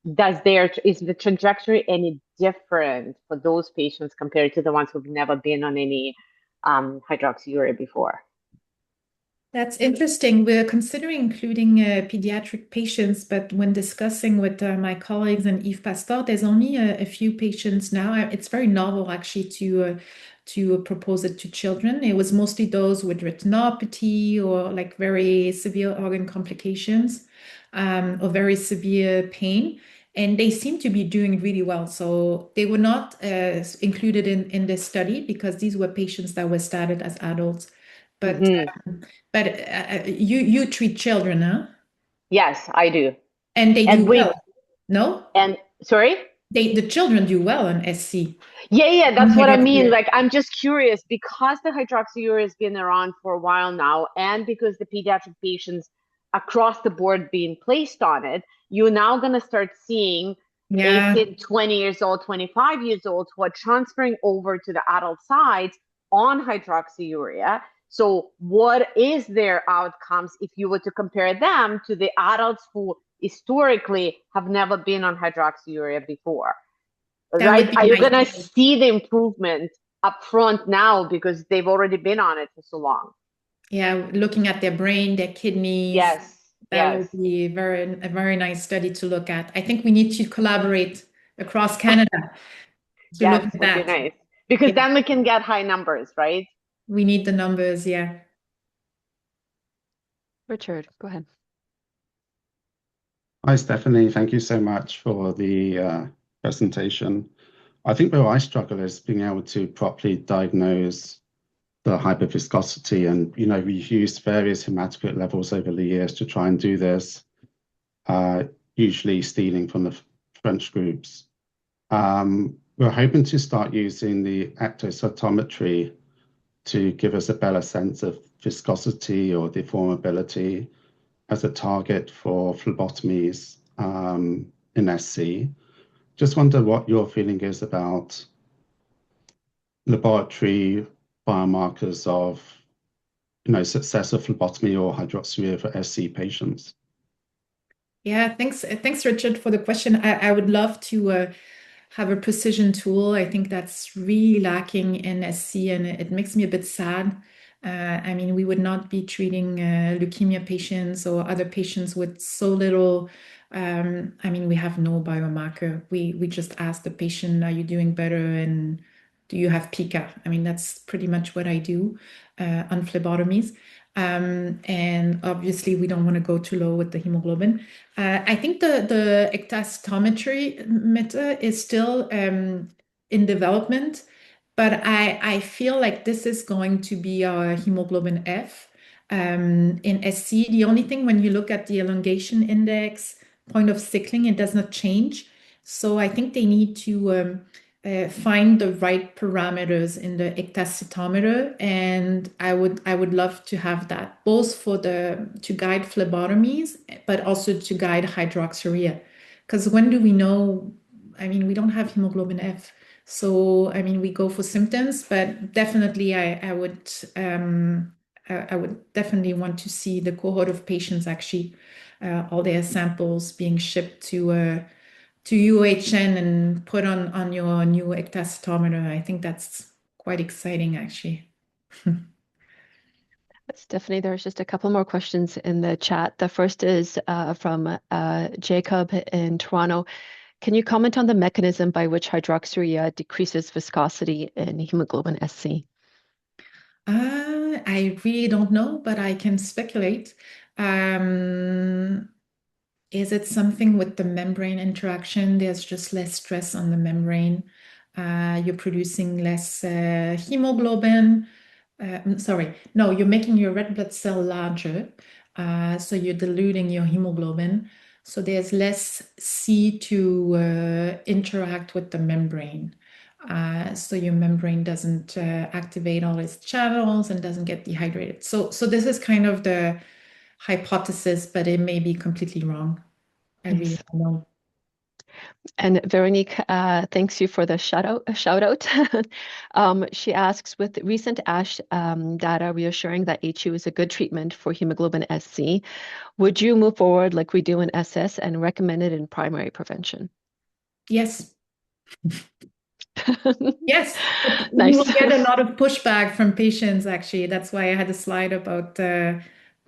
Is the trajectory any different for those patients compared to the ones who've never been on any hydroxyurea before? That's interesting. We're considering including pediatric patients, but when discussing with my colleagues and Yves Pasteur, there's only a few patients now. It's very novel actually to propose it to children. It was mostly those with retinopathy or like very severe organ complications or very severe pain. And they seem to be doing really well. So they were not included in this study because these were patients that were started as adults. But you treat children, huh? Yes, I do. And they do well, no? And sorry? The children do well on SC. Yeah, that's what I mean. Like, I'm just curious because the hydroxyurea has been around for a while now, and because the pediatric patients across the board being placed on it, you're now going to start seeing 18, 20 years old, 25 years old who are transferring over to the adult side on hydroxyurea. So what is their outcomes if you were to compare them to the adults who historically have never been on hydroxyurea before? Right? Are you going to see the improvement up front now because they've already been on it for so long? Yeah, looking at their brain, their kidneys. Yes. That would be a very nice study to look at. I think we need to collaborate across Canada to look at that. Would be nice. Because then we can get high numbers, right? We need the numbers, yeah. Richard, go ahead. Hi, Stephanie. Thank you so much for the presentation. I think where I struggle is being able to properly diagnose the hyperviscosity. And, we've used various hematocrit levels over the years to try and do this, usually stealing from the French groups. We're we're hoping to start using the ectocytometry to give us a better sense of viscosity or deformability as a target for phlebotomies in SC. Just wonder what your feeling is about laboratory biomarkers of success of phlebotomy or hydroxyurea for SC patients. Yeah, thanks, Richard, for the question. I would love to have a precision tool. I think that's really lacking in SC, and it makes me a bit sad. I mean, we would not be treating leukemia patients or other patients with so little. I mean, we have no biomarker. We just ask the patient, "Are you doing better?" and "Do you have pica?" I mean, that's pretty much what I do on phlebotomies. And obviously, we don't want to go too low with the hemoglobin. I think the ectacytometry method is still in development, but I feel like this is going to be our hemoglobin F in SC. The only thing, when you look at the elongation index, point of sickling, it does not change. So I think they need to find the right parameters in the ectacytometer, and I would love to have that both to guide phlebotomies, but also to guide hydroxyurea. Because when do we know? I mean, we don't have hemoglobin F, so I mean, we go for symptoms, but definitely I would definitely want to see the cohort of patients actually, all their samples being shipped to UHN and put on your new ectacytometer. I think that's quite exciting, actually. Stephanie, there's just a couple more questions in the chat. The first is from Jacob in Toronto. Can you comment on the mechanism by which hydroxyurea decreases viscosity in hemoglobin SC? I really don't know, but I can speculate. Is it something with the membrane interaction? There's just less stress on the membrane. You're producing less hemoglobin. Sorry, no, you're making your red blood cell larger. So you're diluting your hemoglobin. So there's less C to interact with the membrane. So your membrane doesn't activate all its channels and doesn't get dehydrated. So this is kind of the hypothesis, but it may be completely wrong. I really don't know. And Veronique thanks you for the shout out. She asks, with recent ASH data reassuring that HU is a good treatment for hemoglobin SC, would you move forward like we do in SS and recommend it in primary prevention? Yes. Yes. Nice. We will get a lot of pushback from patients, actually. That's why I had a slide about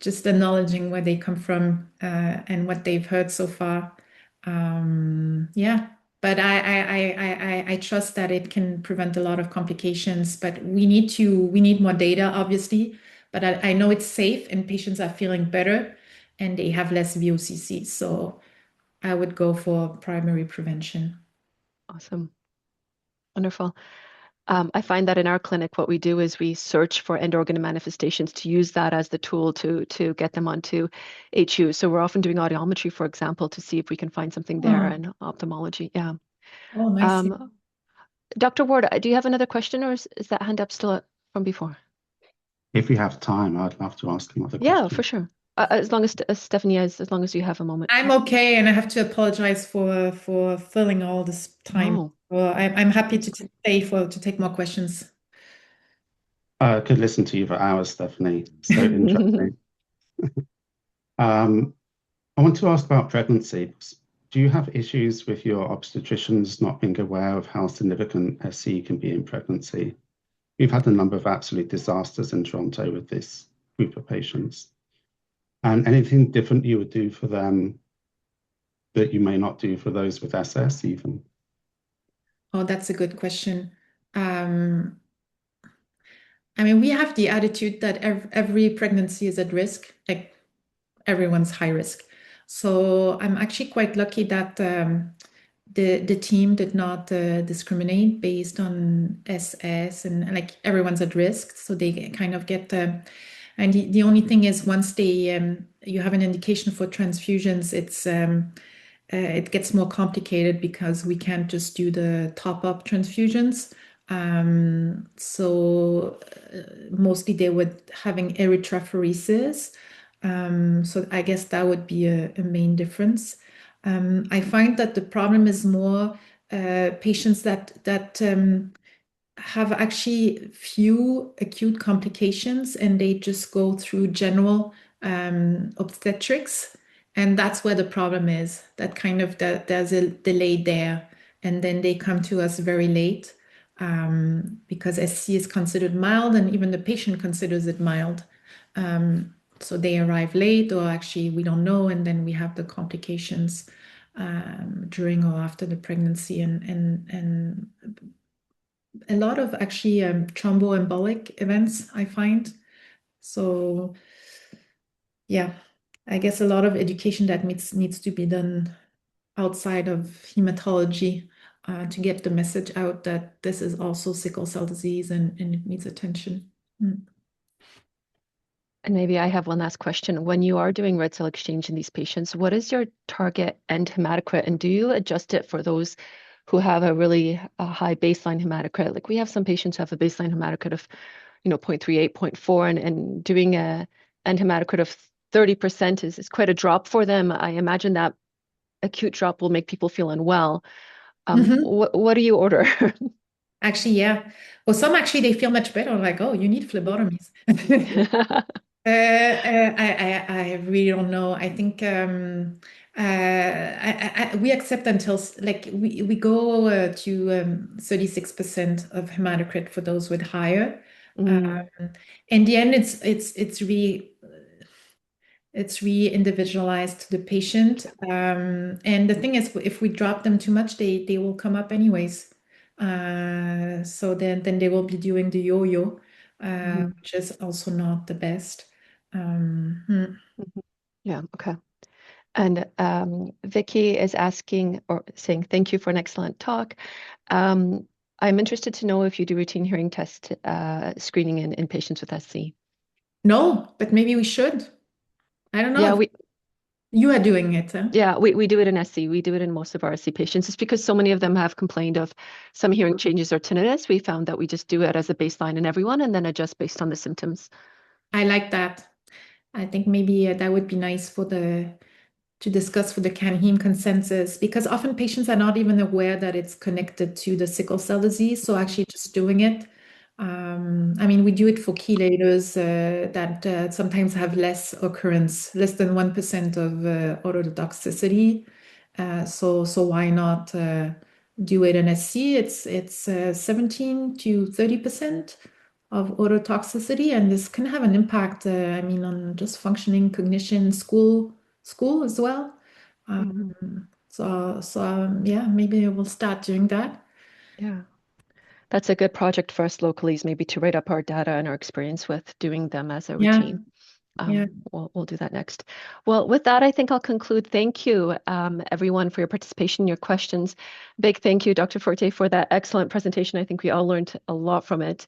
just acknowledging where they come from and what they've heard so far. Yeah, but I trust that it can prevent a lot of complications, but we need more data, obviously. But I know it's safe and patients are feeling better and they have less VOCC. So I would go for primary prevention. Awesome. Wonderful. I find that in our clinic, what we do is we search for end organ manifestations to use that as the tool to get them onto HU. So we're often doing audiometry, for example, to see if we can find something there in ophthalmology. Yeah. Oh, nice. Dr. Ward, do you have another question, or is that hand up still from before? If we have time, I'd love to ask another question. Yeah, for sure. As long as Stephanie, as long as you have a moment. I'm okay, and I have to apologize for filling all this time. No. Well, I'm happy to stay to take more questions. I could listen to you for hours, Stephanie. So interesting. I want to ask about pregnancy. Do you have issues with your obstetricians not being aware of how significant SC can be in pregnancy? We've had a number of absolute disasters in Toronto with this group of patients. And anything different you would do for them that you may not do for those with SS even? Oh, that's a good question. I mean, we have the attitude that every pregnancy is at risk, like everyone's high risk. So I'm actually quite lucky that the team did not discriminate based on SS and like everyone's at risk. So they kind of get and the only thing is once they you have an indication for transfusions, it's it gets more complicated because we can't just do the top-up transfusions. So mostly they would having erythrophoresis. So I guess that would be a main difference. I find that the problem is more patients that have actually few acute complications and they just go through general obstetrics. And that's where the problem is, that kind of there's a delay there. And then they come to us very late because SC is considered mild and even the patient considers it mild. So they arrive late or actually we don't know. And then we have the complications during or after the pregnancy and a lot of actually thromboembolic events, I find. So yeah, I guess a lot of education that needs to be done outside of hematology to get the message out that this is also sickle cell disease and it needs attention. And maybe I have one last question. When you are doing red cell exchange in these patients, what is your target end hematocrit? And do you adjust it for those who have a really high baseline hematocrit? Like we have some patients who have a baseline hematocrit of, 0.38, 0.4, and doing a end hematocrit of 30% is quite a drop for them. I imagine that acute drop will make people feel unwell. What do you order? Actually, yeah. Well, some actually they feel much better. Like, oh, you need phlebotomies. I really don't know. I think we accept until like we go to 36% of hematocrit for those with higher. In the end, it's really individualized to the patient. And the thing is, if we drop them too much, they will come up anyways. So then they will be doing the yo-yo, which is also not the best. Yeah, okay. And Vicky is asking or saying, thank you for an excellent talk. I'm interested to know if you do routine hearing test screening in patients with SC. No, but maybe we should. I don't know Yeah, if you are doing it. Huh? Yeah, we do it in SC. We do it in most of our SC patients. It's because so many of them have complained of some hearing changes or tinnitus. We found that we just do it as a baseline in everyone and then adjust based on the symptoms. I like that. I think maybe that would be nice to discuss for the CanHaem consensus, because often patients are not even aware that it's connected to the sickle cell disease. So actually just doing it. I mean, we do it for chelators that sometimes have less occurrence, less than 1% of ototoxicity. So why not do it in SC? It's 17 to 30% of ototoxicity, and this can have an impact, I mean, on just functioning, cognition, school as well. Yeah, maybe we'll start doing that. Yeah. That's a good project for us locally, is maybe to write up our data and our experience with doing them as a routine. Yeah. We'll do that next. Well, with that, I think I'll conclude. Thank you, everyone, for your participation, your questions. Big thank you, Dr. Forté, for that excellent presentation. I think we all learned a lot from it.